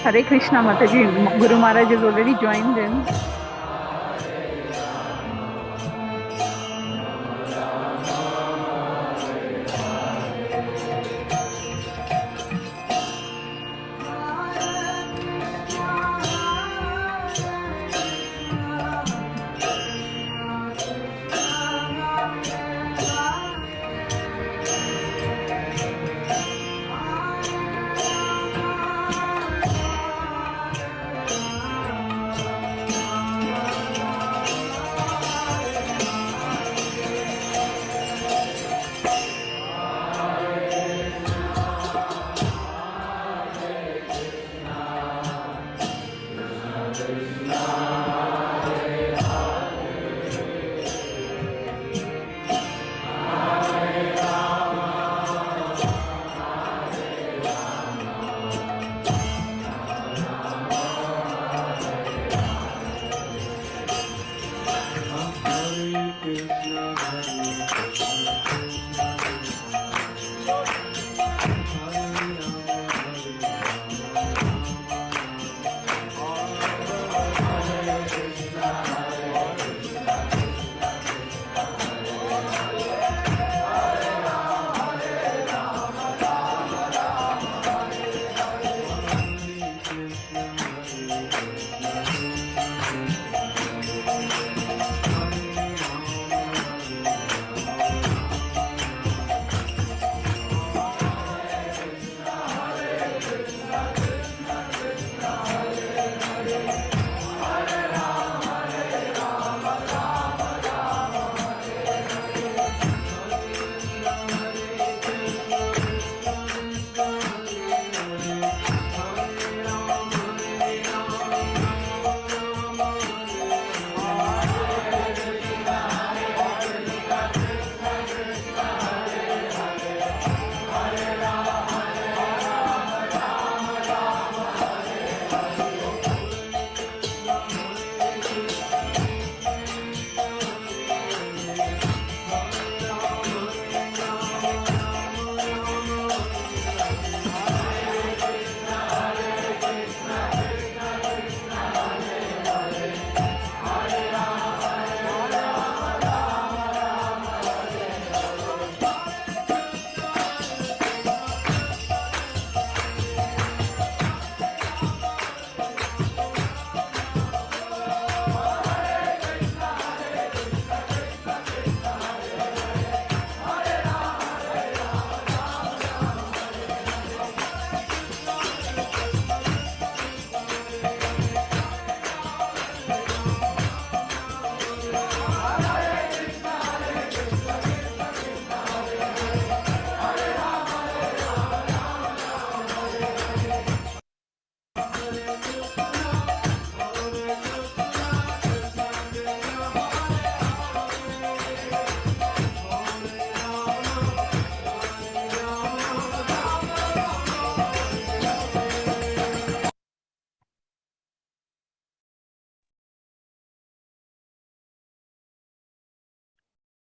Hare Krishna Mataji. Guru Maharaj is already joined in.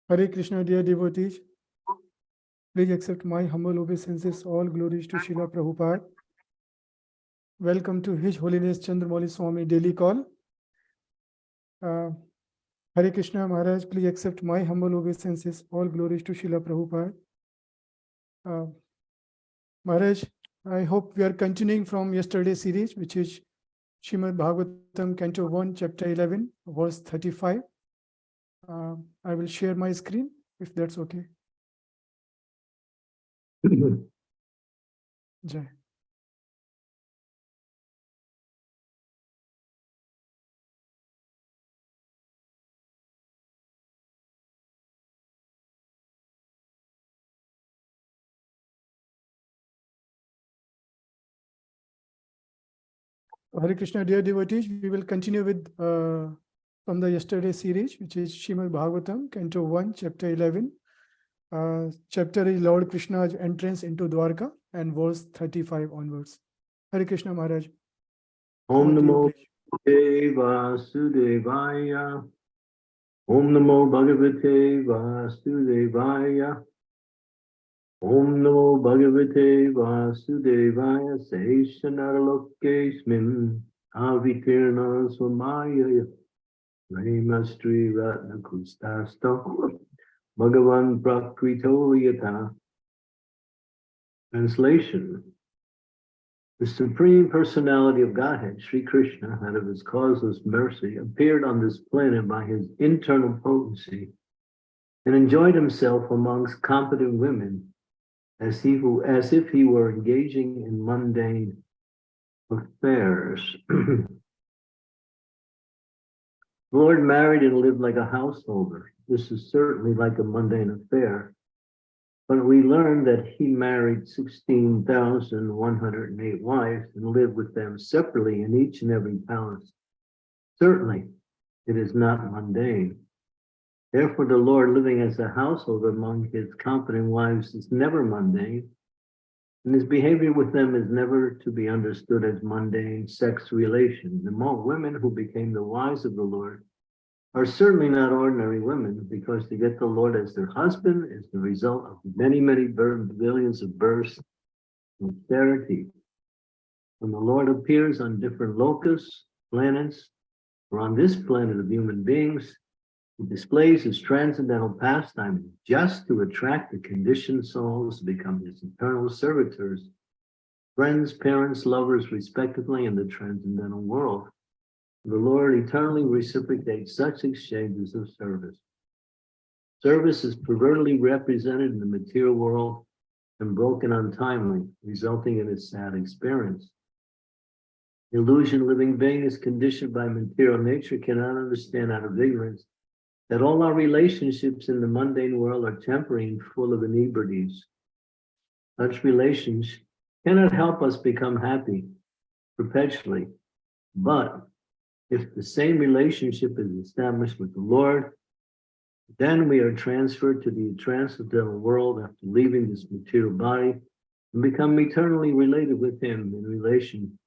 Hare Krishna, dear devotees. Please accept my humble obeisances. All glories to Srila Prabhupada. Welcome to His Holiness Candramauli Swami daily call. Hare Krishna Maharaj, please accept my humble obeisances. All glories to Srila Prabhupada. Maharaj, I hope we are continuing from yesterday's series, which is Srimad Bhagavatam, Canto 1, Chapter 11, verse 35. I will share my screen, if that's okay. Jai. Hare Krishna, dear devotees, we will continue with from the yesterday series, which is Srimad Bhagavatam, Canto 1, Chapter 11. Chapter is Lord Krishna's entrance into Dwarka, and verse 35 onwards. Hare Krishna Maharaj. Om Namo Vasudevaya. Om Namo Bhagavate Vasudevaya. Om Namo Bhagavate Vasudevaya Seshanaralokesmin Avitirna Swamaya Ramastri Ratna Kustasto Bhagavan Prakrito Yata. Translation. The Supreme Personality of Godhead, Sri Krishna, out of his causeless mercy, appeared on this planet by his internal potency and enjoyed himself amongst competent women as if he were engaging in mundane affairs. The Lord married and lived like a householder. This is certainly like a mundane affair, but we learned that he married 16,108 wives and lived with them separately in each and every palace. Certainly, it is not mundane. Therefore, the Lord living as a householder among his competent wives is never mundane, and his behavior with them is never to be understood as mundane sex relations. The women who became the wives of the Lord are certainly not ordinary women, because to get the Lord as their husband is the result of many, many billions of births and austerity. When the Lord appears on different locusts, planets, or on this planet of human beings, he displays his transcendental pastime just to attract the conditioned souls to become his eternal servitors, friends, parents, lovers, respectively, in the transcendental world. The Lord eternally reciprocates such exchanges of service. Service is pervertedly represented in the material world and broken untimely, resulting in a sad experience. The illusion living being is conditioned by material nature cannot understand out of ignorance that all our relationships in the mundane world are temporary and full of inebrities. Such relations cannot help us become happy perpetually, but if the same relationship is established with the Lord, then we are transferred to the transcendental world after leaving this material body and become eternally related with him in relation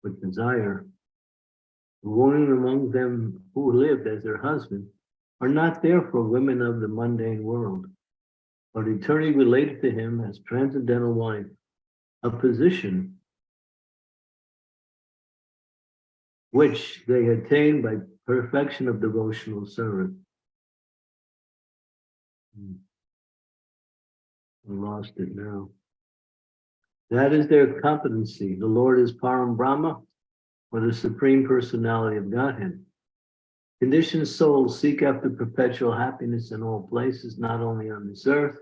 with desire. The women among them who lived as their husband are not therefore women of the mundane world, but eternally related to him as transcendental wife, a position which they attain by perfection of devotional service. I lost it now. That is their competency. The Lord is Param Brahma, or the Supreme Personality of Godhead. Conditioned souls seek after perpetual happiness in all places, not only on this earth,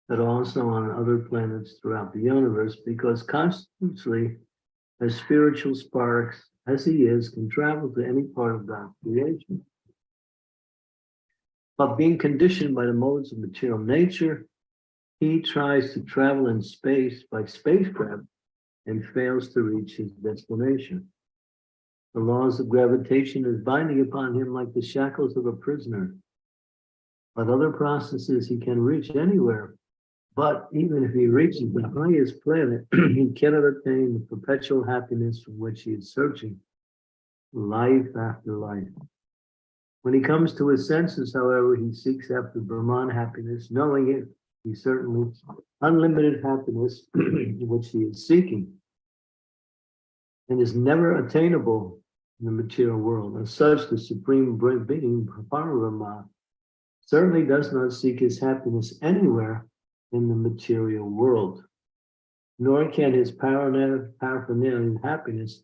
but also on other planets throughout the universe, because constantly, as spiritual sparks, as he is, can travel to any part of God's creation. But being conditioned by the modes of material nature, he tries to travel in space by spacecraft and fails to reach his destination. The laws of gravitation is binding upon him like the shackles of a prisoner. By other processes, he can reach anywhere. But even if he reaches the highest planet, he cannot attain the perpetual happiness from which he is searching, life after life. When he comes to his senses, however, he seeks after Brahman happiness, knowing it be certainly unlimited happiness which he is seeking, and is never attainable in the material world. As such, the Supreme Being, Parama, certainly does not seek his happiness anywhere in the material world, nor can his paraphernalia happiness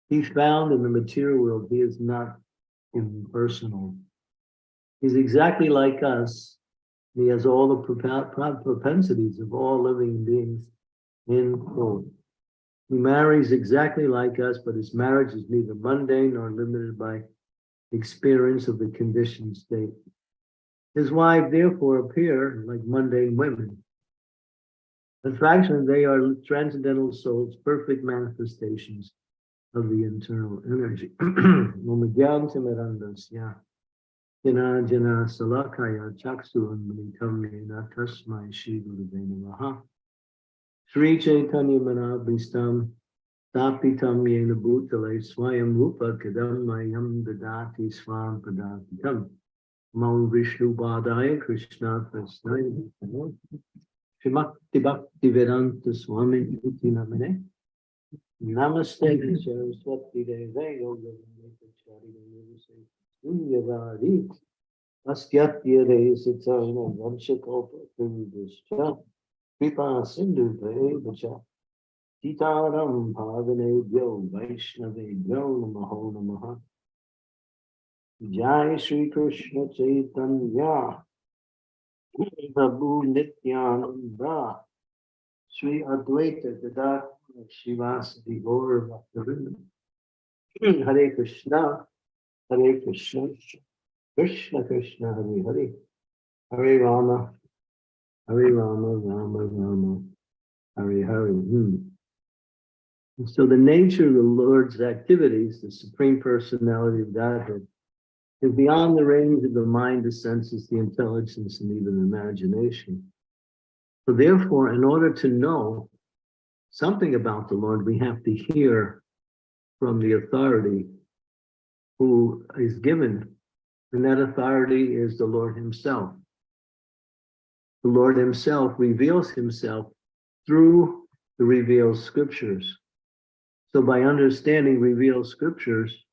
be found in the material world. He is not impersonal. He's exactly like us. He has all the propensities of all living beings in full. He marries exactly like us, but his marriage is neither mundane nor limited by experience of the conditioned state. His wives therefore appear like mundane women. In fact, they are transcendental souls, perfect manifestations of the internal energy. Jana Jana Salakaya Chaksu Manitamena Tasmai Shri Gurudeva Namaha. Sri Chaitanya Manabhistam Tapitam Yena Bhutale Swayam Rupa Kadam Mayam Dadati Swam Padatitam. Mam Vishnu Badaya Krishna Prasnaya Bhakti Vedanta Swami Iti Namine. Namaste Saraswati Deve Yoga Nirvani Astyatya Resitana Vanshikopa Purvishcha Kripa Sindhu Vacha Titaram Bhavane Vaishnave Namaho Namaha Jai Shri Krishna Chaitanya Prabhu Nityananda Sri Advaita Gadadhara Srivasadi Gaur Bhaktivinoda Hare Krishna Hare Krishna Krishna Krishna Hare Hare Hare Rama Hare Rama Rama Rama Hare Hare. So the nature of the Lord's activities, the Supreme Personality of Godhead, is beyond the range of the mind, the senses, the intelligence, and even the imagination. So therefore, in order to know something about the Lord, we have to hear from the authority who is given, and that authority is the Lord himself. The Lord himself reveals himself through the revealed scriptures. So by understanding revealed scriptures,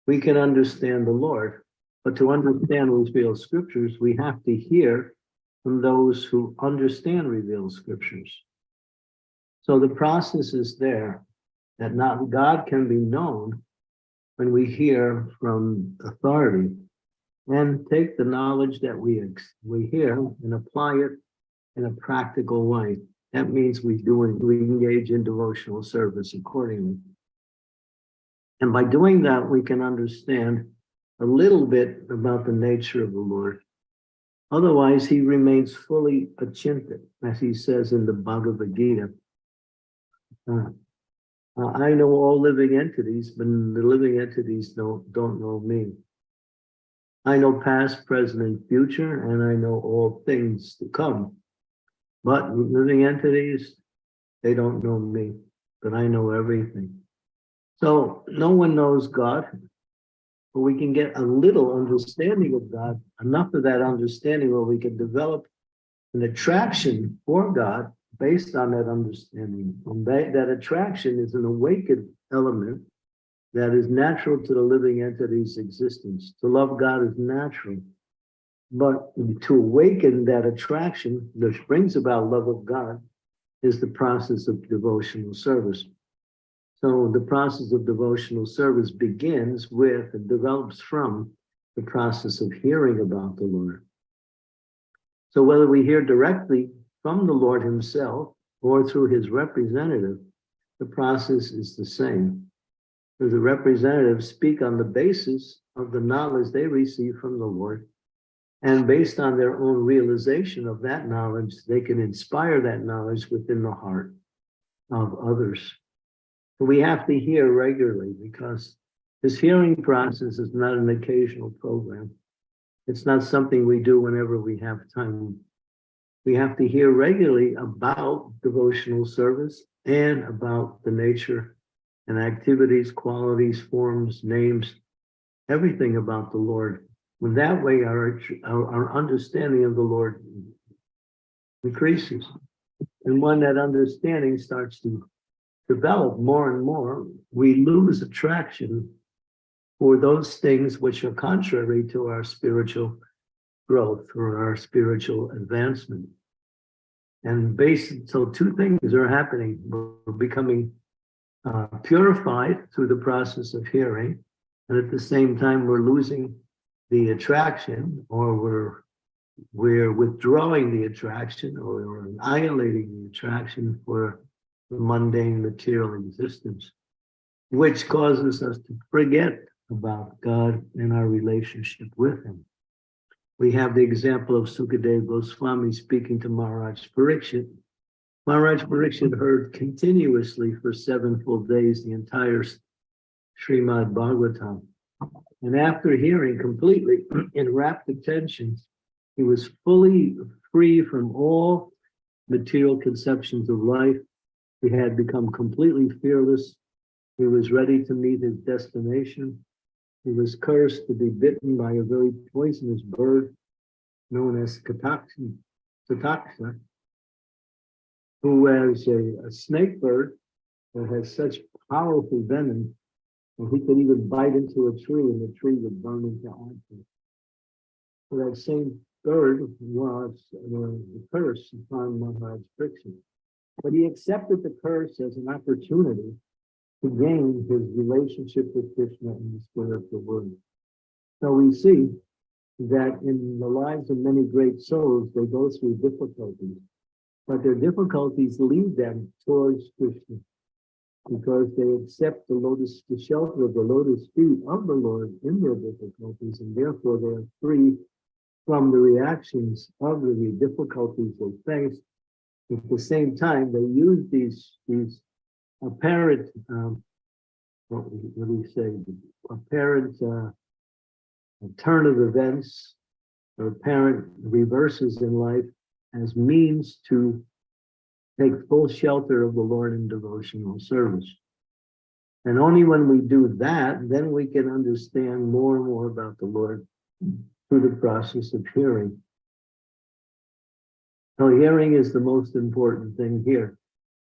we can understand the Lord. But to understand revealed scriptures, we have to hear from those who understand revealed scriptures. So the process is there that not God can be known when we hear from authority and take the knowledge that we hear and apply it in a practical way. That means we engage in devotional service accordingly. And by doing that, we can understand a little bit about the nature of the Lord. Otherwise, he remains fully achinta, as he says in the Bhagavad Gita. I know all living entities, but the living entities don't know me. I know past, present, and future, and I know all things to come. But living entities, they don't know me, but I know everything. So no one knows God, but we can get a little understanding of God, enough of that understanding where we can develop an attraction for God based on that understanding. And that attraction is an awakened element that is natural to the living entity's existence. To love God is natural, but to awaken that attraction, which brings about love of God, is the process of devotional service. So the process of devotional service begins with and develops from the process of hearing about the Lord. So whether we hear directly from the Lord himself or through his representative, the process is the same. Because the representatives speak on the basis of the knowledge they receive from the Lord. And based on their own realization of that knowledge, they can inspire that knowledge within the heart of others. But we have to hear regularly, because this hearing process is not an occasional program. It's not something we do whenever we have time. We have to hear regularly about devotional service and about the nature and activities, qualities, forms, names, everything about the Lord. In that way, our understanding of the Lord increases. And when that understanding starts to develop more and more, we lose attraction for those things which are contrary to our spiritual growth or our spiritual advancement. And so two things are happening. We're becoming purified through the process of hearing, and at the same time we're losing the attraction, or we're withdrawing the attraction, or we're annihilating the attraction for the mundane material existence, which causes us to forget about God and our relationship with him. We have the example of Sukadeva Goswami speaking to Maharaj Parikshit. Maharaj Parikshit heard continuously for 7 full days the entire Srimad Bhagavatam. And after hearing completely in rapt attention, he was fully free from all material conceptions of life. He had become completely fearless. He was ready to meet his destination. He was cursed to be bitten by a very poisonous bird known as Tataksa. who has a snake bird that has such powerful venom that he could even bite into a tree and the tree would burn into ashes. So that same bird was the curse upon Maharaj's friction. But he accepted the curse as an opportunity to gain his relationship with Krishna in the spiritual world. So we see that in the lives of many great souls, they go through difficulties, but their difficulties lead them towards Krishna because they accept the shelter of the lotus feet of the Lord in their difficulties, and therefore they are free from the reactions of the difficulties they face. At the same time, they use these apparent, what do we say, apparent turn of events or apparent reverses in life as means to take full shelter of the Lord in devotional service. And only when we do that, then we can understand more and more about the Lord through the process of hearing. So hearing is the most important thing here.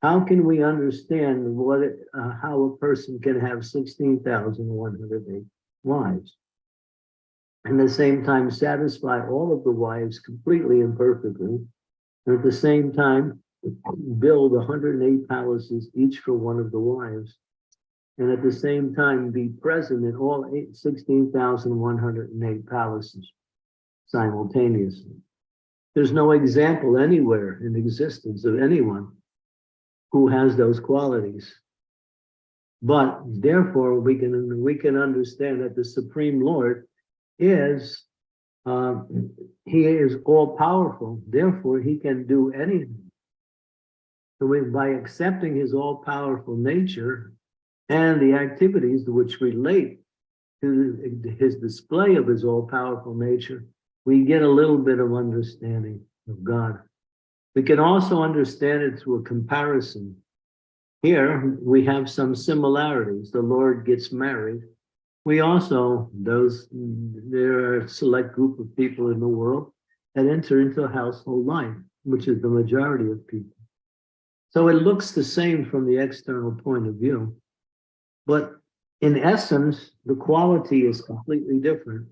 How can we understand how a person can have 16,108 wives? And at the same time satisfy all of the wives completely and perfectly, and at the same time build 108 palaces each for one of the wives, and at the same time be present in all 16,108 palaces simultaneously. There's no example anywhere in existence of anyone who has those qualities. But therefore we can understand that the Supreme Lord is he is all powerful, therefore he can do anything. So by accepting his all powerful nature and the activities which relate to his display of his all powerful nature, we get a little bit of understanding of God. We can also understand it through a comparison. Here we have some similarities. The Lord gets married. We also, there are a select group of people in the world that enter into a household life, which is the majority of people. So it looks the same from the external point of view, but in essence, the quality is completely different,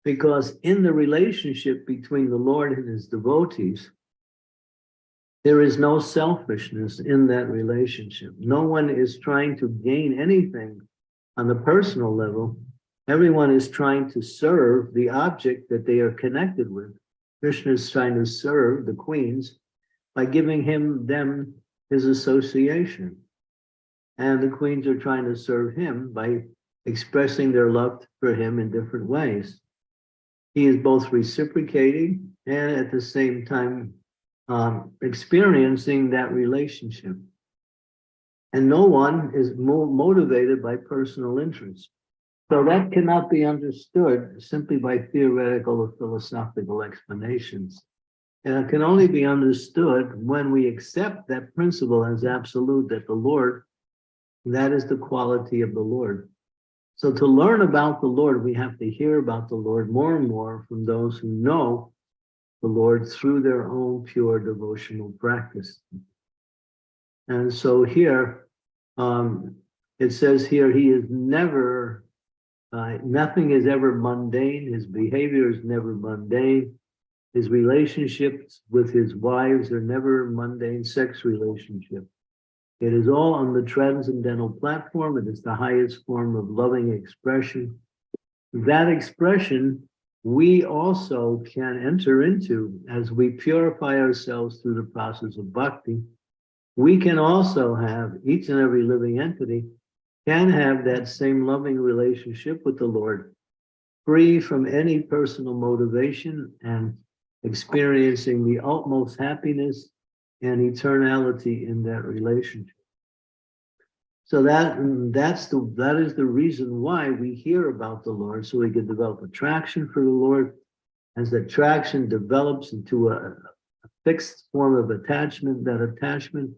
because in the relationship between the Lord and his devotees, there is no selfishness in that relationship. No one is trying to gain anything on the personal level. Everyone is trying to serve the object that they are connected with. Krishna is trying to serve the queens by giving them his association. And the queens are trying to serve him by expressing their love for him in different ways. He is both reciprocating and at the same time experiencing that relationship. And no one is motivated by personal interest. So that cannot be understood simply by theoretical or philosophical explanations. And it can only be understood when we accept that principle as absolute, that the Lord, that is the quality of the Lord. So to learn about the Lord, we have to hear about the Lord more and more from those who know the Lord through their own pure devotional practice. And so here, it says here, he is never, nothing is ever mundane. His behavior is never mundane. His relationships with his wives are never mundane sex relationships. It is all on the transcendental platform. It is the highest form of loving expression. That expression we also can enter into as we purify ourselves through the process of bhakti. We can also have, each and every living entity can have that same loving relationship with the Lord, free from any personal motivation and experiencing the utmost happiness and eternality in that relationship. So that is the reason why we hear about the Lord, so we can develop attraction for the Lord. As the attraction develops into a fixed form of attachment, that attachment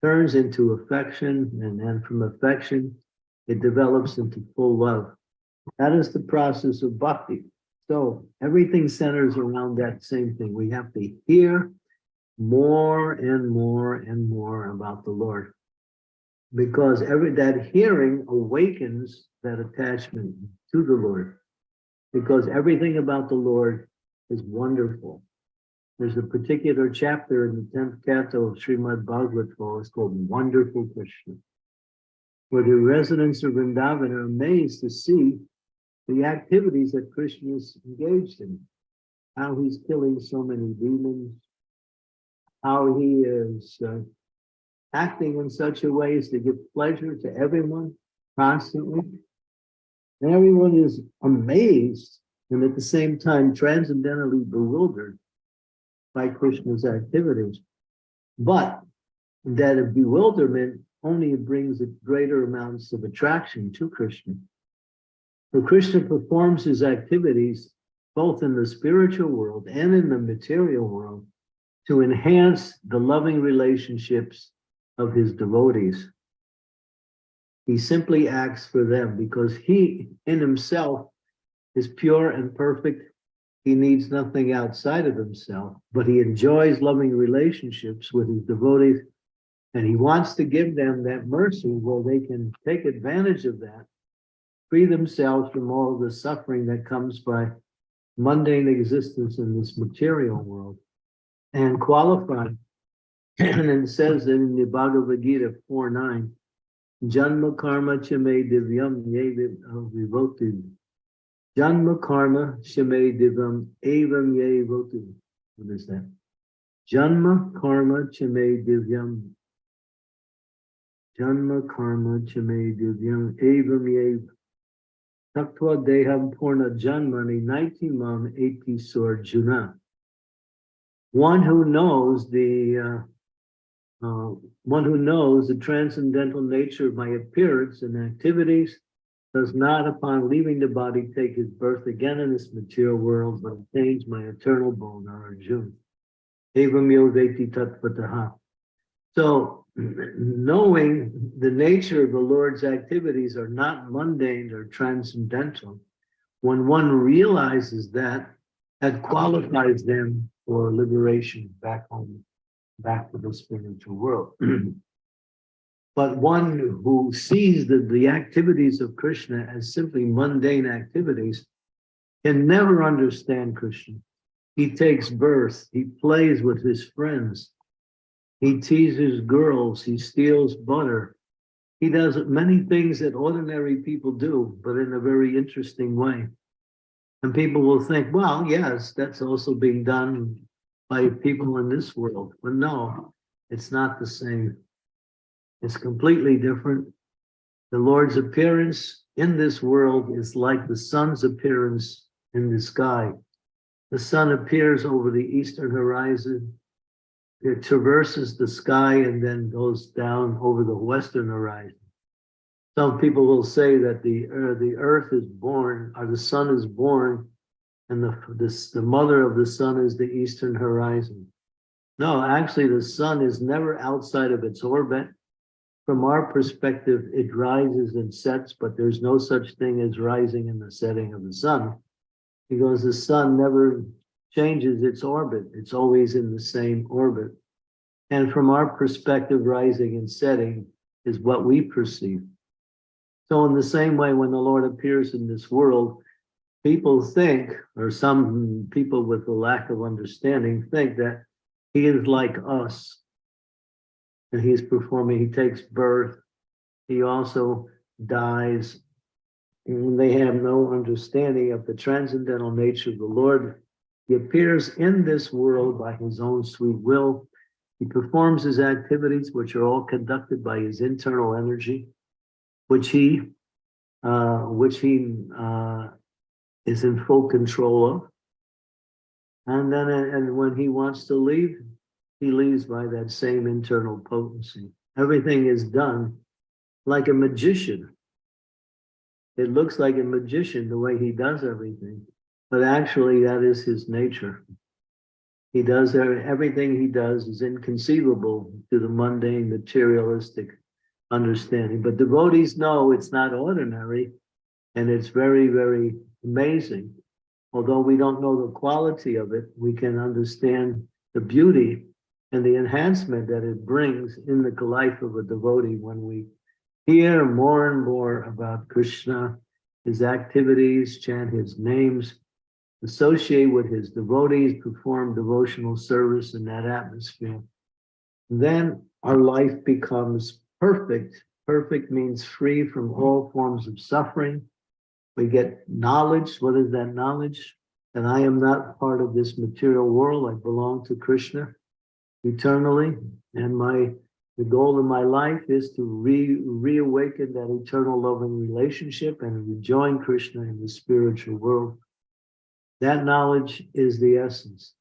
turns into affection, and then from affection, it develops into full love. That is the process of bhakti. So everything centers around that same thing. We have to hear more and more and more about the Lord. Because that hearing awakens that attachment to the Lord. Because everything about the Lord is wonderful. There's a particular chapter in the 10th canto of Srimad Bhagavatam. It's called Wonderful Krishna, where the residents of Vrindavan are amazed to see the activities that Krishna is engaged in, how he's killing so many demons, how he is acting in such a way as to give pleasure to everyone constantly. And everyone is amazed and at the same time transcendentally bewildered by Krishna's activities. But that bewilderment only brings greater amounts of attraction to Krishna. So Krishna performs his activities both in the spiritual world and in the material world to enhance the loving relationships of his devotees. He simply acts for them because he in himself is pure and perfect. He needs nothing outside of himself, but he enjoys loving relationships with his devotees, and he wants to give them that mercy where they can take advantage of that, free themselves from all the suffering that comes by mundane existence in this material world, and qualify. And it says in the Bhagavad Gita 4:9, Janma karma chame divyam ye vivoti. Janma karma shame divam evam ye votu. What is that? Janma karma chame divyam. Janma karma chame divyam evam ye. Taktva deham purna janmani naitimam eti sorjuna. One who knows the transcendental nature of my appearance and activities does not, upon leaving the body, take his birth again in this material world, but obtains my eternal Bona Arjuna. Evam yodeti tattvataha. So, knowing the nature of the Lord's activities are not mundane or transcendental, when one realizes that, that qualifies them for liberation back home, back to the spiritual world. But one who sees the activities of Krishna as simply mundane activities can never understand Krishna. He takes birth, he plays with his friends, he teases girls, he steals butter. He does many things that ordinary people do, but in a very interesting way. And people will think, well, yes, that's also being done by people in this world. But no, it's not the same. It's completely different. The Lord's appearance in this world is like the sun's appearance in the sky. The sun appears over the eastern horizon. It traverses the sky and then goes down over the western horizon. Some people will say that the earth is born, or the sun is born, and the mother of the sun is the eastern horizon. No, actually, the sun is never outside of its orbit. From our perspective, it rises and sets, but there's no such thing as rising and the setting of the sun, because the sun never changes its orbit. It's always in the same orbit. And from our perspective, rising and setting is what we perceive. So in the same way, when the Lord appears in this world, people think, or some people with a lack of understanding think that he is like us. And he's performing, he takes birth, he also dies. And they have no understanding of the transcendental nature of the Lord. He appears in this world by his own sweet will. He performs his activities, which are all conducted by his internal energy, which he is in full control of. And then, and when he wants to leave, he leaves by that same internal potency. Everything is done like a magician. It looks like a magician the way he does everything, but actually that is his nature. He does everything he does is inconceivable to the mundane, materialistic understanding. But devotees know it's not ordinary, and it's very, very amazing. Although we don't know the quality of it, we can understand the beauty and the enhancement that it brings in the life of a devotee when we hear more and more about Krishna, his activities, chant his names, associate with his devotees, perform devotional service in that atmosphere. Then our life becomes perfect. Perfect means free from all forms of suffering. We get knowledge. What is that knowledge? That I am not part of this material world. I belong to Krishna eternally. And the goal of my life is to reawaken that eternal loving relationship and rejoin Krishna in the spiritual world. That knowledge is the essence.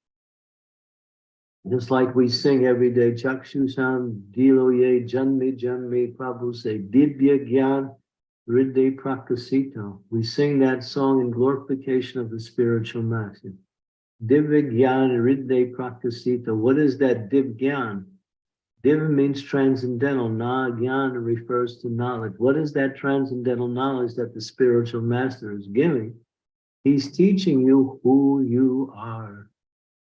Just like we sing every day, Chakshusam Diloye Janmi Janmi, Prabhu say, Divya Gyan Riddhe Prakasito. We sing that song in glorification of the spiritual master. Divya Gyan Riddhe Prakasito. What is that Div Gyan? Div means transcendental. Na Gyan refers to knowledge. What is that transcendental knowledge that the spiritual master is giving? He's teaching you who you are.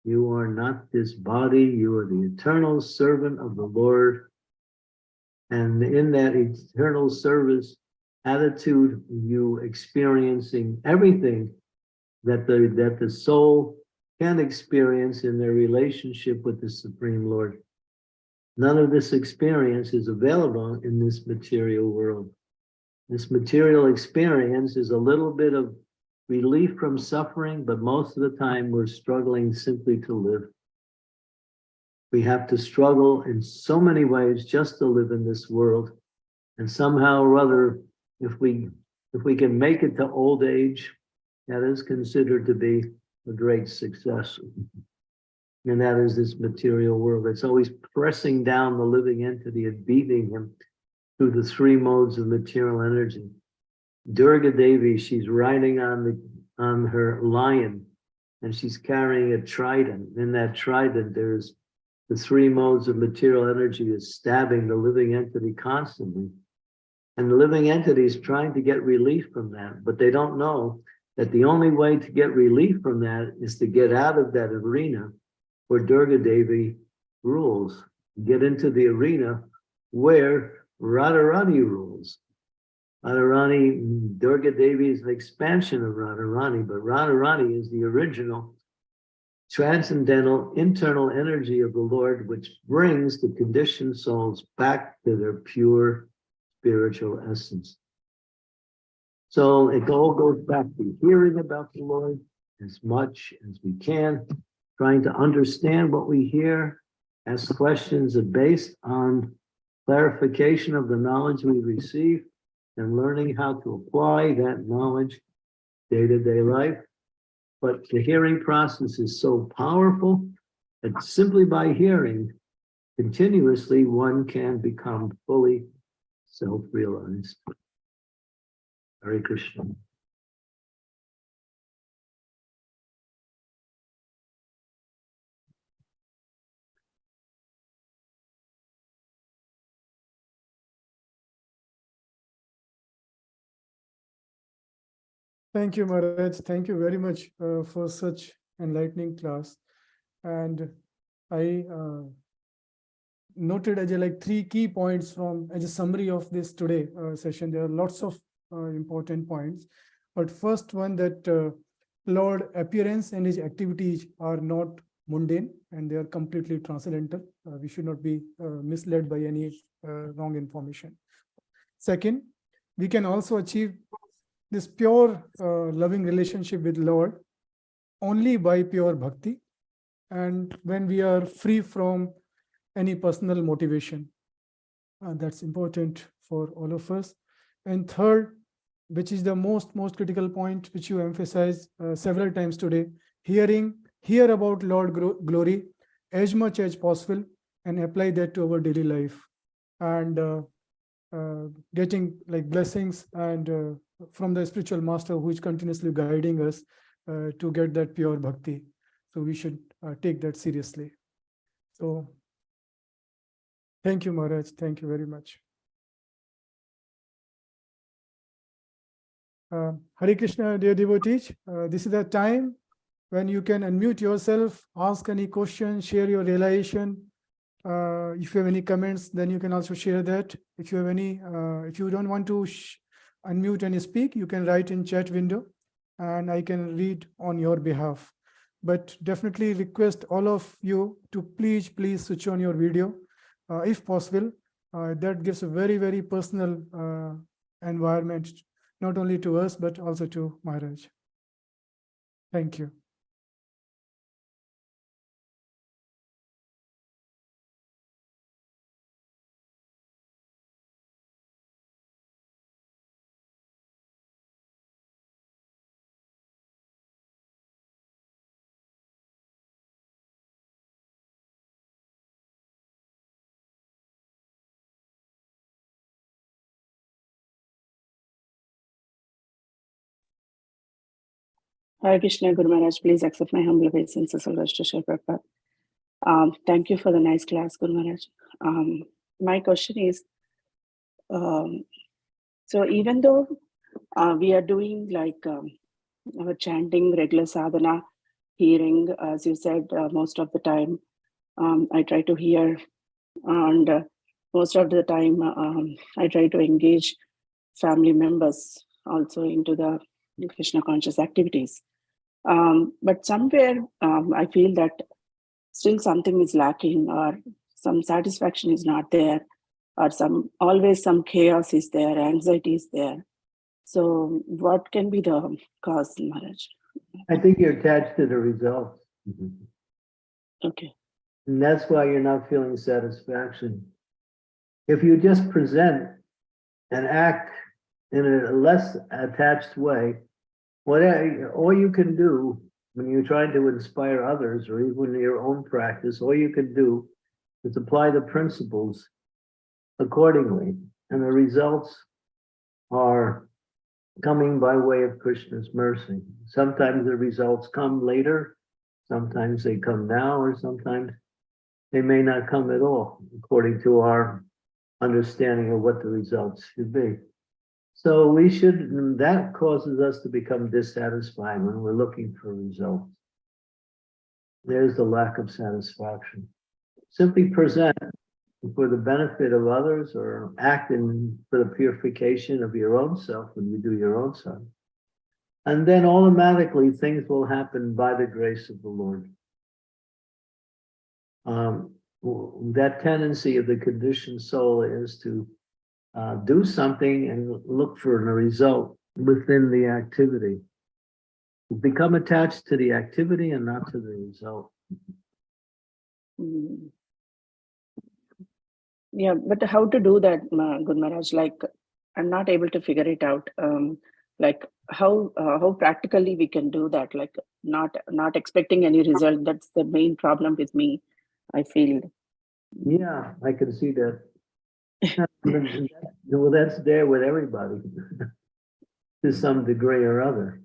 You are not this body. You are the eternal servant of the Lord. And in that eternal service attitude, you experiencing everything that the soul can experience in their relationship with the Supreme Lord. None of this experience is available in this material world. This material experience is a little bit of relief from suffering, but most of the time we're struggling simply to live. We have to struggle in so many ways just to live in this world. And somehow or other, if we can make it to old age, that is considered to be a great success. And that is this material world. It's always pressing down the living entity and beating him through the three modes of material energy. Durga Devi, she's riding on her lion, and she's carrying a trident. In that trident, there's the three modes of material energy is stabbing the living entity constantly. And the living entity is trying to get relief from that, but they don't know that the only way to get relief from that is to get out of that arena where Durga Devi rules, get into the arena where Radharani rules. Radharani, Durga Devi is an expansion of Radharani, but Radharani is the original transcendental internal energy of the Lord, which brings the conditioned souls back to their pure spiritual essence. So it all goes back to hearing about the Lord as much as we can, trying to understand what we hear, ask questions based on clarification of the knowledge we receive, and learning how to apply that knowledge day-to-day life. But the hearing process is so powerful that simply by hearing continuously, one can become fully self-realized. Hare Krishna. Thank you, Maharaj. Thank you very much for such enlightening class. And I noted as like 3 key points from as a summary of this today session. There are lots of important points, but first one that Lord appearance and his activities are not mundane and they are completely transcendental. We should not be misled by any wrong information. Second, we can also achieve this pure loving relationship with Lord only by pure bhakti, and when we are free from any personal motivation. That's important for all of us. And third, which is the most critical point, which you emphasized several times today, hear about Lord glory as much as possible and apply that to our daily life, and getting like blessings and from the spiritual master who is continuously guiding us to get that pure bhakti. So we should take that seriously. So thank you, Maharaj. Thank you very much. Hare Krishna, dear devotees. This is the time when you can unmute yourself, ask any question, share your realization, If you have any comments, then you can also share that. If you have any, if you don't want to unmute and speak, you can write in chat window and I can read on your behalf. But definitely request all of you to please switch on your video if possible. That gives a very, very personal environment, not only to us, but also to Maharaj. Thank you. Hare Krishna, Guru Maharaj, please accept my humble obeisances to Shri Prabhupada. Thank you for the nice class, Guru Maharaj. My question is, so even though we are doing like our chanting, regular sadhana, hearing, as you said, most of the time, I try to hear, and most of the time I try to engage family members also into the Krishna conscious activities. But somewhere I feel that still something is lacking, or some satisfaction is not there, or always some chaos is there, anxiety is there. So what can be the cause, Maharaj? I think you're attached to the results. Okay. And that's why you're not feeling satisfaction. If you just present and act in a less attached way, all you can do when you're trying to inspire others, or even your own practice, all you can do is apply the principles accordingly. And the results are coming by way of Krishna's mercy. Sometimes the results come later, sometimes they come now, or sometimes they may not come at all, according to our understanding of what the results should be. So that causes us to become dissatisfied when we're looking for results. There's the lack of satisfaction. Simply present for the benefit of others, or act for the purification of your own self when you do your own self. And then automatically things will happen by the grace of the Lord. That tendency of the conditioned soul is to do something and look for a result within the activity. Become attached to the activity and not to the result. Yeah, but how to do that, Guru Maharaj? Like, I'm not able to figure it out. Like how practically we can do that? Like, not expecting any result. That's the main problem with me, I feel. Yeah, I can see that. Well, that's there with everybody to some degree or other.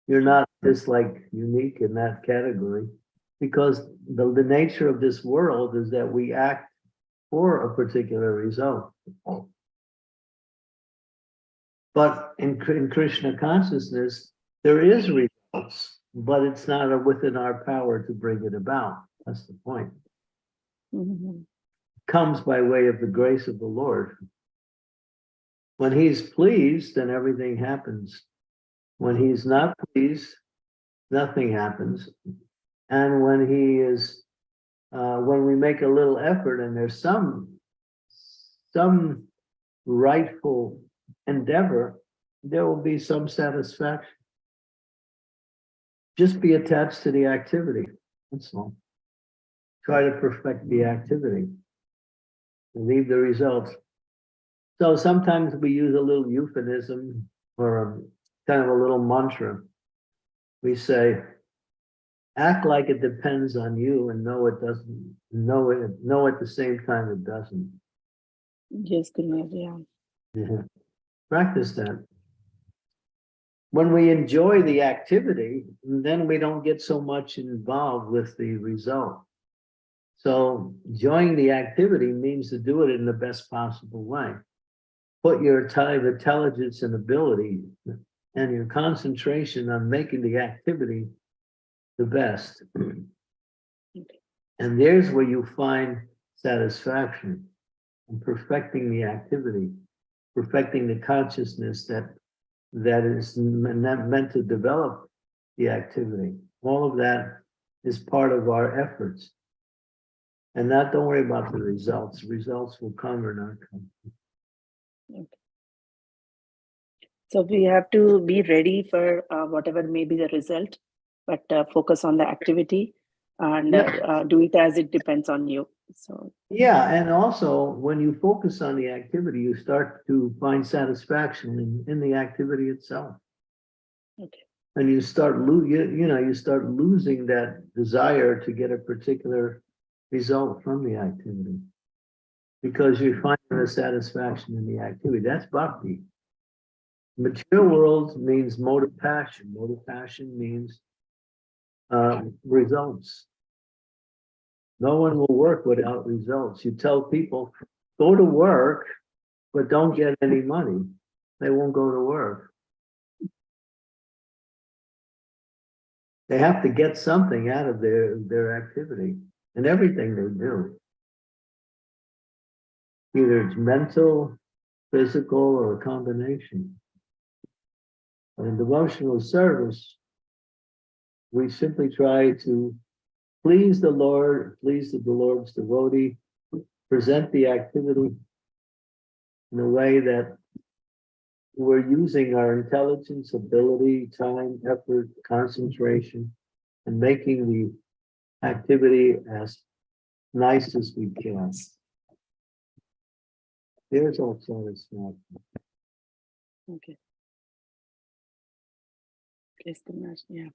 You're not just like unique in that category, because the nature of this world is that we act for a particular result. But in Krishna consciousness, there is results, but it's not within our power to bring it about. That's the point. Mm-hmm. Comes by way of the grace of the Lord. When he's pleased, then everything happens. When he's not pleased, nothing happens. And when he is, when we make a little effort and there's some rightful endeavor, there will be some satisfaction. Just be attached to the activity. That's all. Try to perfect the activity. Leave the results. So sometimes we use a little euphemism or kind of a little mantra. We say, act like it depends on you and know it doesn't. Know at the same time it doesn't. Yes, Guru Maharaj, Yeah. Practice that. When we enjoy the activity, then we don't get so much involved with the result. So enjoying the activity means to do it in the best possible way. Put your time, intelligence, and ability and your concentration on making the activity the best. And there's where you find satisfaction and perfecting the activity, perfecting the consciousness that is meant to develop the activity. All of that is part of our efforts. And don't worry about the results. Results will come or not come. Okay. So we have to be ready for whatever may be the result, but focus on the activity and do it as it depends on you. So yeah, and also when you focus on the activity, you start to find satisfaction in the activity itself. okay. And you start you start losing that desire to get a particular result from the activity because you find the satisfaction in the activity. That's bhakti. Material world means mode of passion. Mode of passion means results. No one will work without results. You tell people, go to work, but don't get any money. They won't go to work. They have to get something out of their activity and everything they do. Either it's mental, physical, or a combination. But in devotional service, we simply try to please the Lord, please the Lord's devotee, present the activity in a way that we're using our intelligence, ability, time, effort, concentration, and making the activity as nice as we can. There's our satisfaction. Okay. Please, yeah.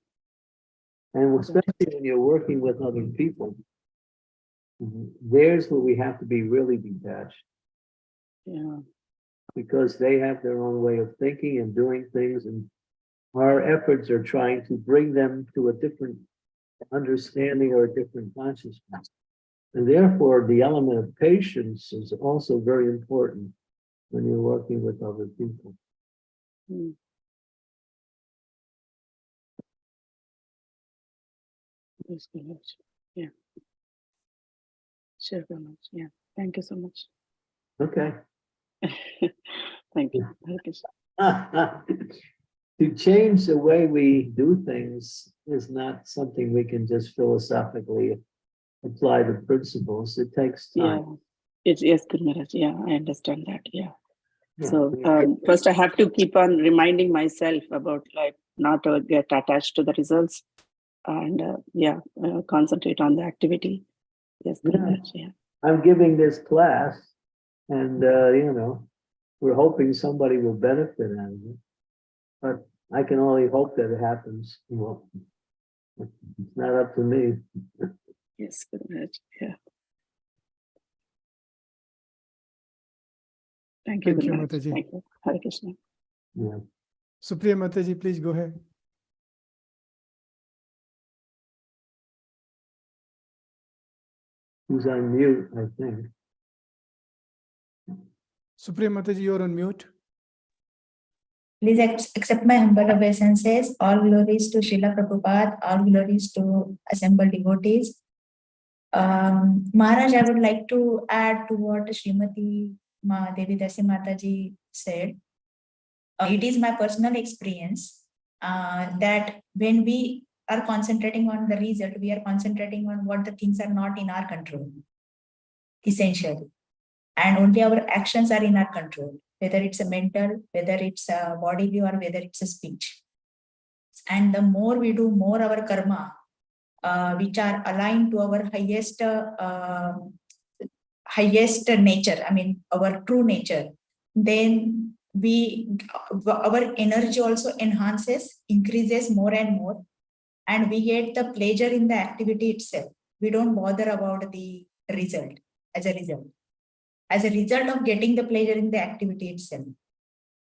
And especially when you're working with other people, there's where we have to be really detached. Yeah. Because they have their own way of thinking and doing things, and our efforts are trying to bring them to a different understanding or a different consciousness. And therefore, the element of patience is also very important when you're working with other people. Mm. Yes, yeah. Sure, very much. Yeah. Thank you so much. Okay. Thank you. Hare Krishna. To change the way we do things is not something we can just philosophically apply the principles. It takes time. Yeah. Yes, Guru Maharaj. Yeah, I understand that. Yeah. Yeah. So first I have to keep on reminding myself about like not to get attached to the results and concentrate on the activity. Yes, Guru Maharaj. Yeah. I'm giving this class and, we're hoping somebody will benefit out of it. But I can only hope that it happens. Well, it's not up to me. Yes, Guru Maharaj. Yeah. Thank you, Thank Guru you, Maharaj. Mataji. Thank you. Hare Krishna. Yeah. Supriya Mataji, please go ahead. Who's on mute, I think. Supriya Mataji, you're on mute. Please accept my humble obeisances. All glories to Srila Prabhupada, all glories to assembled devotees. Maharaj, I would like to add to what Srimati Devi Dasi Mataji said. It is my personal experience that when we are concentrating on the result, we are concentrating on what the things are not in our control, essentially. And only our actions are in our control, whether it's a mental, whether it's a bodily, or whether it's a speech. And the more we do, more our karma, which are aligned to our highest nature, I mean, our true nature, then our energy also enhances, increases more and more, and we get the pleasure in the activity itself. We don't bother about the result as a result of getting the pleasure in the activity itself.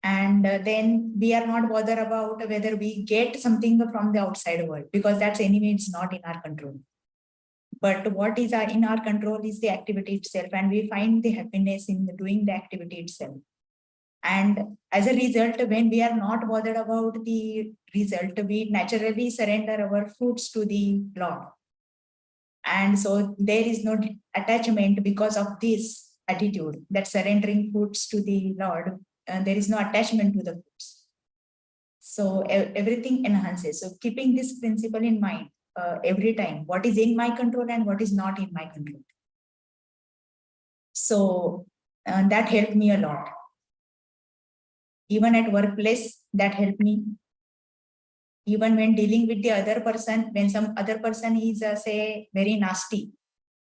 And then we are not bothered about whether we get something from the outside world, because that's anyway, it's not in our control. But what is in our control is the activity itself, and we find the happiness in doing the activity itself. And as a result, when we are not bothered about the result, we naturally surrender our fruits to the Lord. And so there is no attachment because of this attitude that surrendering foods to the Lord, there is no attachment to the foods. So everything enhances. So keeping this principle in mind every time, what is in my control and what is not in my control. So that helped me a lot. Even at workplace, that helped me. Even when dealing with the other person, when some other person is say very nasty,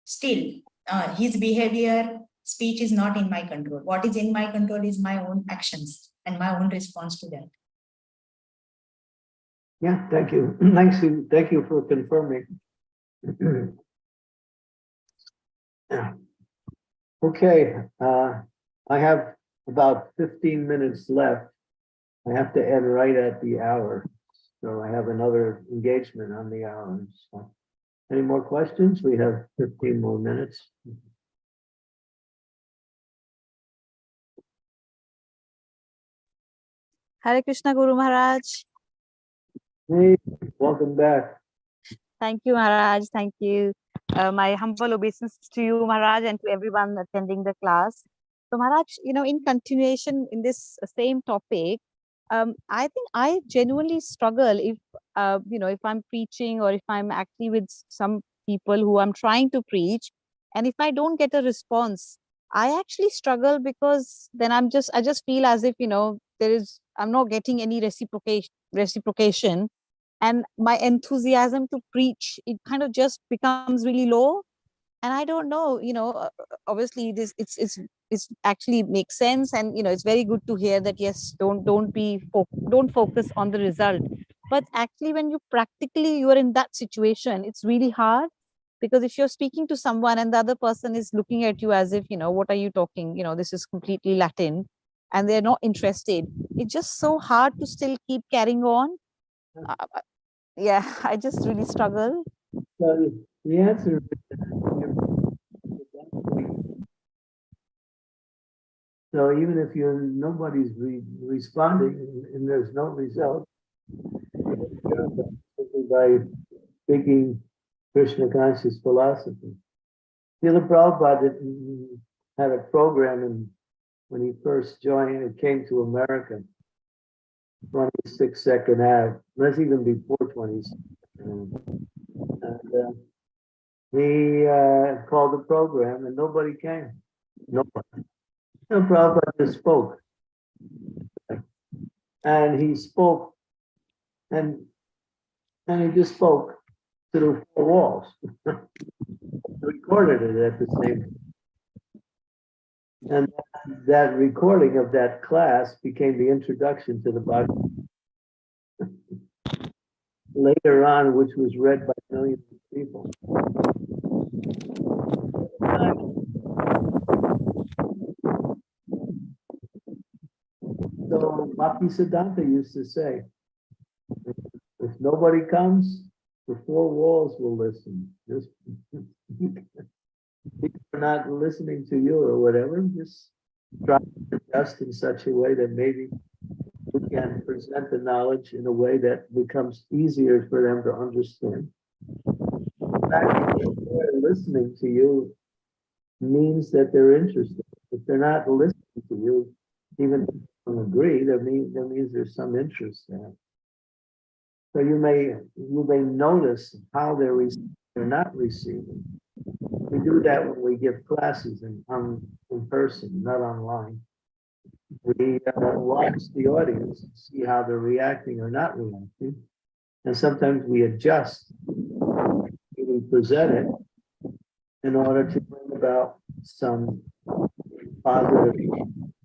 still his behavior, speech is not in my control. What is in my control is my own actions and my own response to that. Yeah, thank you. Thank you for confirming. Yeah. Okay, I have about 15 minutes left. I have to end right at the hour. So I have another engagement on the hour. So, any more questions? We have 15 more minutes. Hare Krishna Guru Maharaj. Hey, welcome back. Thank you, Maharaj. Thank you. My humble obeisance to you, Maharaj, and to everyone attending the class. So, Maharaj, in continuation in this same topic, I think I genuinely struggle if, if I'm preaching or if I'm actually with some people who I'm trying to preach, and if I don't get a response, I actually struggle because then I just feel as if, I'm not getting any reciprocation. And my enthusiasm to preach, it kind of just becomes really low. And I don't know, obviously it's actually makes sense, and it's very good to hear that, yes, don't focus on the result. But actually, when you are in that situation, it's really hard, because if you're speaking to someone and the other person is looking at you as if, what are you talking, this is completely Latin, and they're not interested, it's just so hard to still keep carrying on. Yeah, I just really struggle. So the answer is, so even if nobody's responding and there's no result, by speaking Krishna conscious philosophy. Srila Prabhupada had a program when he first joined, it came to America, 26 Second Ave, that's even before 26. And he called the program and nobody came. Nobody. No, Prabhupada just spoke. And he spoke, and he just spoke to the four walls. Recorded it at the same time. And that recording of that class became the introduction to the Bible. Later on, which was read by millions of people. So Bhakti Siddhanta used to say, if nobody comes, the four walls will listen. Just people are not listening to you or whatever, just try to adjust in such a way that maybe we can present the knowledge in a way that becomes easier for them to understand. In fact, if they're listening to you means that they're interested. If they're not listening to you, even if you don't agree, that means there's some interest there. So you may notice how they're not receiving. We do that when we give classes in person, not online. We watch the audience and see how they're reacting or not reacting. And sometimes we adjust, we present it in order to bring about some positive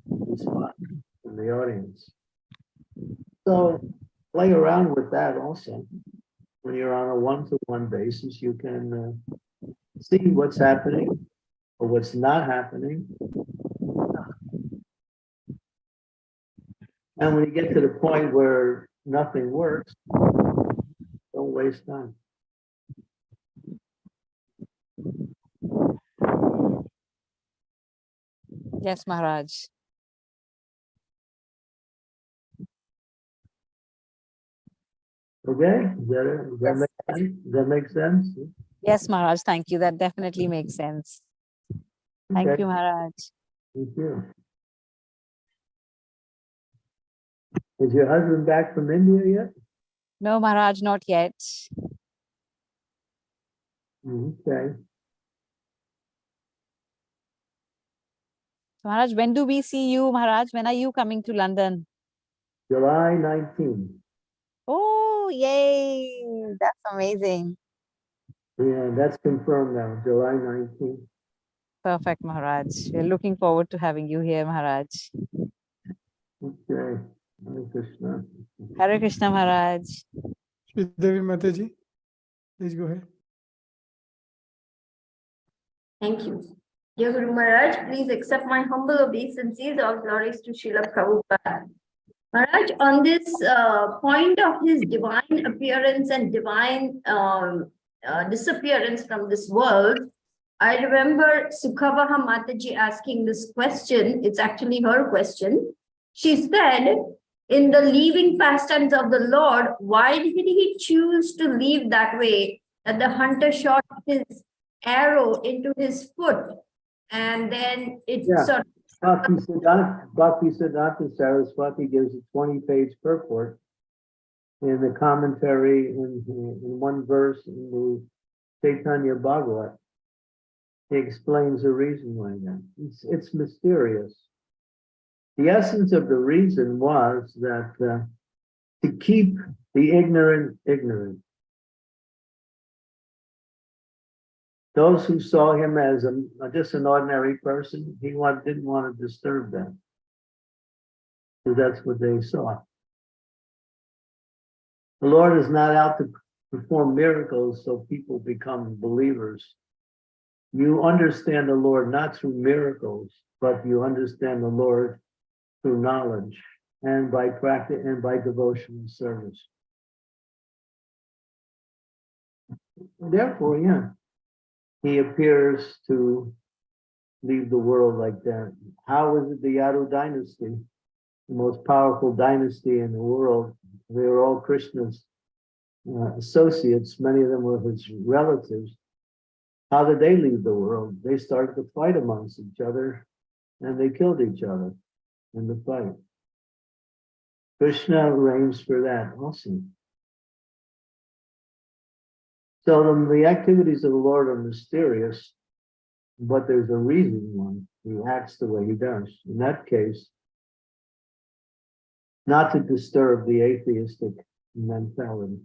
response from the audience. So play around with that also. When you're on a one-to-one basis, you can see what's happening or what's not happening. And when you get to the point where nothing works, don't waste time. Yes, Maharaj. Okay? Does that make sense? Yes, Maharaj, thank you. That definitely makes sense. Thank Okay, you, Maharaj. thank you. Is your husband back from India yet? No, Maharaj, not yet. Okay. Maharaj, when do we see you, Maharaj? When are you coming to London? July 19th. Oh, yay. That's amazing. Yeah, that's confirmed now, July 19th. Perfect, Maharaj. We're looking forward to having you here, Maharaj. Okay. Hare Krishna. Hare Krishna, Maharaj. Shri Devi Mataji, please go ahead. Thank you. Dear Guru Maharaj, please accept my humble obeisances. All glories to Srila Prabhupada. Maharaj, on this point of his divine appearance and divine disappearance from this world, I remember Sukavaha Mataji asking this question. It's actually her question. She said, in the leaving pastimes of the Lord, why did he choose to leave that way, that the hunter shot his arrow into his foot, and then it Yeah. sort of Bhaktisiddhanta Saraswati gives a 20-page purport in the commentary in one verse in the Chaitanya Bhagavat. He explains the reason why that. It's mysterious. The essence of the reason was that to keep the ignorant ignorant. Those who saw him as just an ordinary person, he didn't want to disturb them. Because that's what they saw. The Lord is not out to perform miracles so people become believers. You understand the Lord not through miracles, but you understand the Lord through knowledge and by practice and by devotional service. Therefore, yeah, he appears to leave the world like that. How is it the Yadu dynasty, the most powerful dynasty in the world? They were all Krishna's associates. Many of them were his relatives. How did they leave the world? They started to fight amongst each other and they killed each other in the fight. Krishna reigns for that also. So the activities of the Lord are mysterious, but there's a reason why he acts the way he does. In that case, not to disturb the atheistic mentality.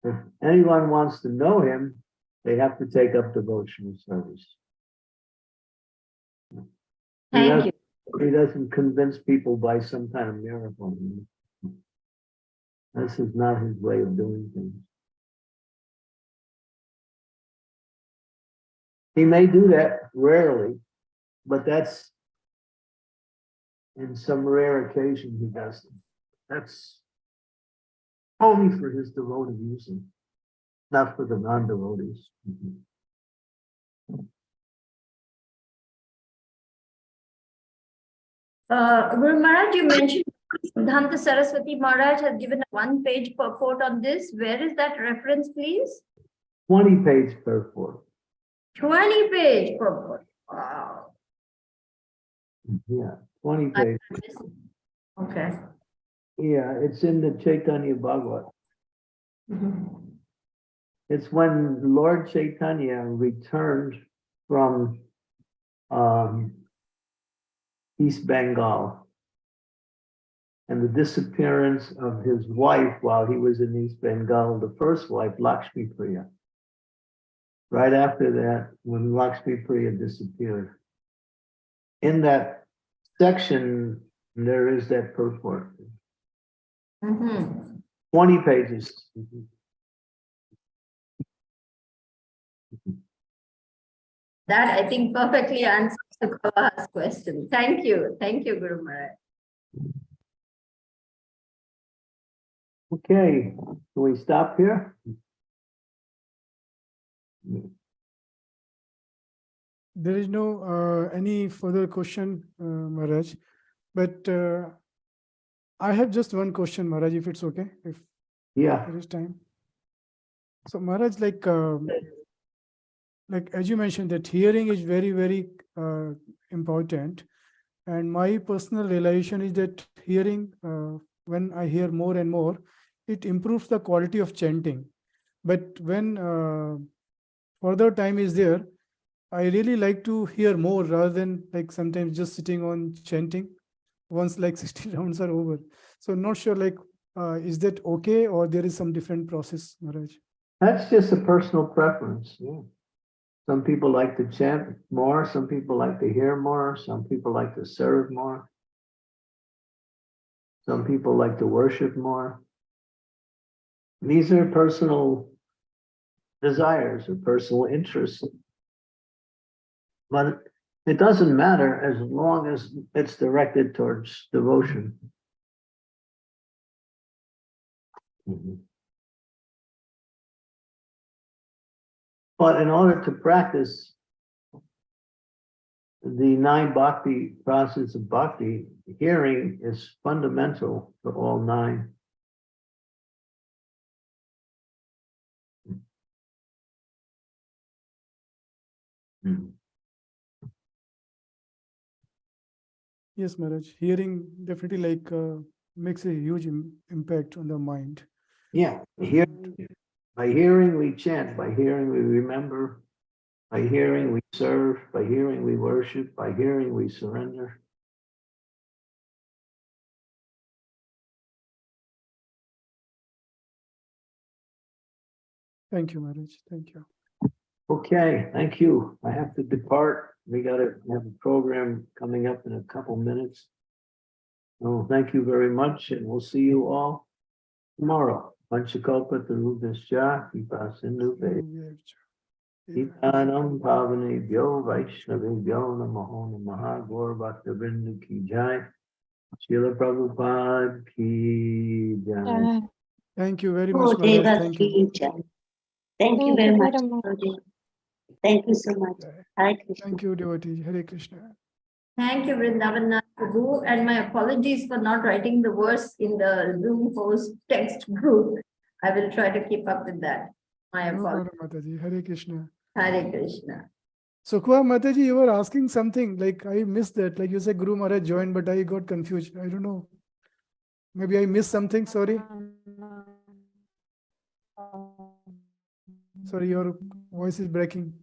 If anyone wants to know him, they have to take up devotional service. Thank you. He doesn't convince people by some kind of miracle. This is not his way of doing things. He may do that rarely, but that's in some rare occasion he does it. That's only for his devotees and not for the non-devotees. Guru Maharaj, you mentioned Siddhanta Saraswati Maharaj has given a one-page purport on this. Where is that reference, please? 20-page purport. 20-page purport. Wow. Yeah, 20 pages. Okay. Yeah, it's in the Chaitanya Bhagavat. Mhm. It's when Lord Chaitanya returned from East Bengal and the disappearance of his wife while he was in East Bengal, the first wife, Lakshmi Priya. Right after that, when Lakshmi Priya disappeared. In that section, there is that purport. Mhm. 20 pages. That I think perfectly answers Sukavaha's question. Thank you. Thank you, Guru Maharaj. Okay, can we stop here? There is no any further question, Maharaj, but I have just one question, Maharaj, if it's okay, if Yeah, there is time. So Maharaj, like as you mentioned, that hearing is very, very important. And my personal realization is that hearing, when I hear more and more, it improves the quality of chanting. But when further time is there, I really like to hear more rather than like sometimes just sitting on chanting once like 60 rounds are over. So not sure is that okay, or there is some different process, Maharaj? that's just a personal preference. Yeah. Some people like to chant more, some people like to hear more, some people like to serve more. Some people like to worship more. These are personal desires or personal interests. But it doesn't matter as long as it's directed towards devotion. Mhm. But in order to practice the 9 bhakti process of bhakti, hearing is fundamental to all 9. Mhm. Yes, Maharaj. Hearing definitely makes a huge impact on the mind. Yeah, by hearing we chant, by hearing we remember, by hearing we serve, by hearing we worship, by hearing we surrender. Thank you, Maharaj. Thank you. Okay, thank you. I have to depart. We gotta have a program coming up in a couple minutes. Oh, thank you very much, and we'll see you all tomorrow. Panchakalpa Tarubhascha, Kipa Sindhu Itanam Pavani Bhyo Vaishnavi Bhyo Namaho Namaha Gaur Bhaktivinoda Ki Jai. Srila Prabhupada Ki Jai. Thank you very Oh, much, Maharaj. Deva Thank you. Sri. Thank you very much. Guruji. Thank you so much. Hare Krishna. Thank you, devotee. Hare Krishna. Thank you, Vrindavan Prabhu, and my apologies for not writing the verse in the Zoom host text group. I will try to keep up with that. My No apologies. problem, Mataji. Hare Krishna. Hare Krishna. So, Kwa Mataji, you were asking something. Like, I missed that. Like, you said Guru Maharaj joined, but I got confused. I don't know. Maybe I missed something. Sorry. Sorry, your voice is breaking.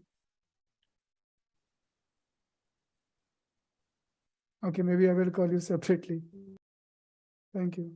Okay, maybe I will call you separately. Thank you.